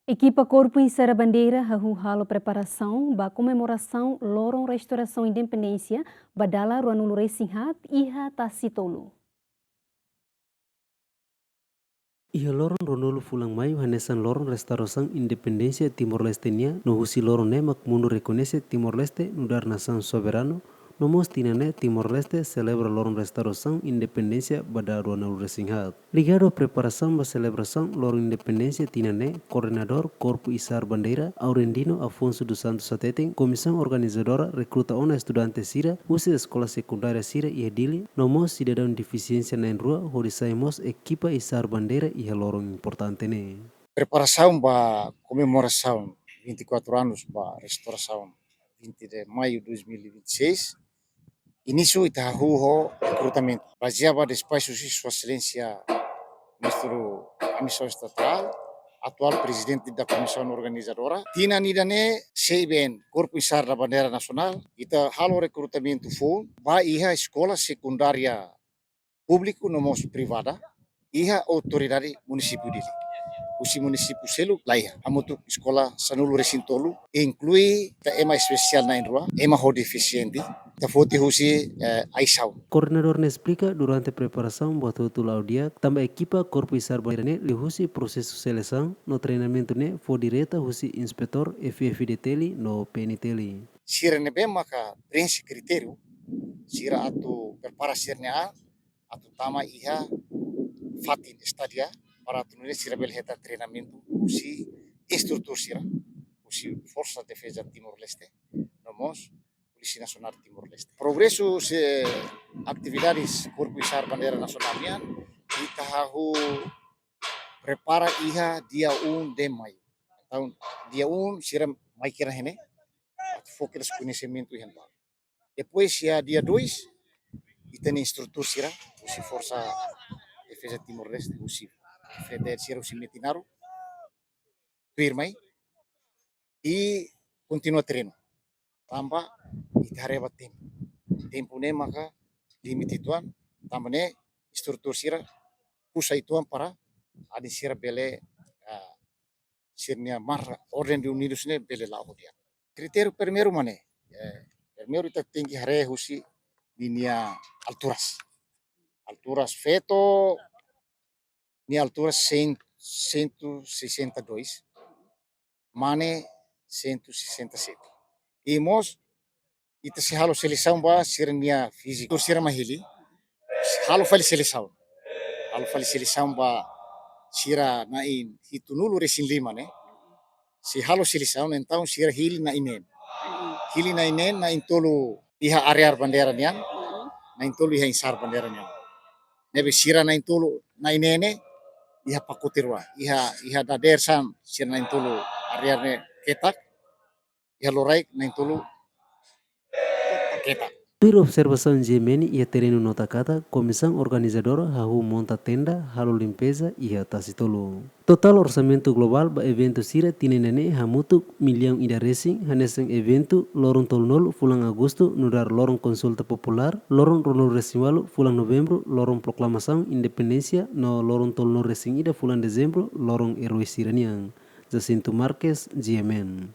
Equipa Corpo e Sara Bandeira halo preparação ba comemoração Lorong Restauração Independência badala Ruanulu Resinhat iha Tasitolu. Ia lorong ronolo fulang mayu hanesan lorong restauração independência Timor-Leste nia no husi lorong nemak mundo reconhece Timor-Leste nudar nação soberano no mostinane Timor-Leste celebra lorong restauração independência bada ronolo resinhat. Ligado preparação ba celebração lorong independência tinane coordenador Corpo Isar Bandeira Aurendino Afonso dos Santos Sateteng comissão organizadora recruta ona estudante sira husi escola secundária sira ia dili nomos cidadão deficiência na rua horisaimos equipa Isar Bandeira ia lorong importante ne. Preparação para comemoração 24 anos para restauração 20 de maio de 2026. Início itahu recrutamento. Baseava despacho Sua Excelência Ministro da Missão Estatal, atual presidente da comissão organizadora. Tina nidane CIBN, Corpo Isar da Bandeira Nacional. Ita halo recrutamento foi ba iha escola secundária público nomos privada, iha autoridade município dele. Usi município selu laia. Amutu escola sanulu resintolu inclui ta ema especial na indua, ema ho deficiente. Ta foti husi aisau. Coordenador ne explica durante preparação buat tu laudia também equipa Corpo Isar Bandeira ne lihusi processo seleção no treinamento ne for direta husi inspetor FFD teli no PNTeli. Sira ne bem maka prensi critério sira atu preparasirnya atu tama iha fatin estadia para tunune sira bel heta treinamento usi instrutor sira usi Força de Defesa Timor-Leste nomos Polícia Nacional Timor-Leste. Progresso se atividades Corpo Isar Bandeira Nacionalnya kita hahu prepara iha dia 1 de maio. Então, dia 1 sira mai kira hene fokus conhecimento ihan. Depois ya dia 2 itani instrutor sira usi Força Defesa Timor-Leste usi Feder sira usi Metinaro firmai e continua treino. Tambah itareba tempo ne maka limit ituan tambah ne instrutor sira pusat ituan para adi sira bele sirnia marra orden de unidos ne bele lao dia. Kriterio primeiro mane primeiro ita tinggi hare husi linea alturas. Alturas feto ni alturas 162 mane 167. Imos ita se halo seleção ba sirnia físico sira mahili halo fali seleção ba sira nain hitunulu resin lima ne si halo seleção então sira hili na inen na intolu iha area bandera nian na intolu iha insar bandera nian nebe sira na intolu na inene iha pakutirwa iha dader sam sira na intolu area ne ketak iha lorai na intolu ketak. Per observação gemeni ia terreno nota kata comissão organizadora hahu monta tenda halo limpeza ia tasitolo. Total orçamento global ba evento sira tinenene hamutu milhão ida racing haneseng evento lorong tolnol fulang agosto nudar lorong konsulta popular lorong ronol racing walu fulang novembro lorong proklamação independência no lorong tolnol racing ida fulang dezembro lorong herói siraniang. Jacinto Marques, GMN.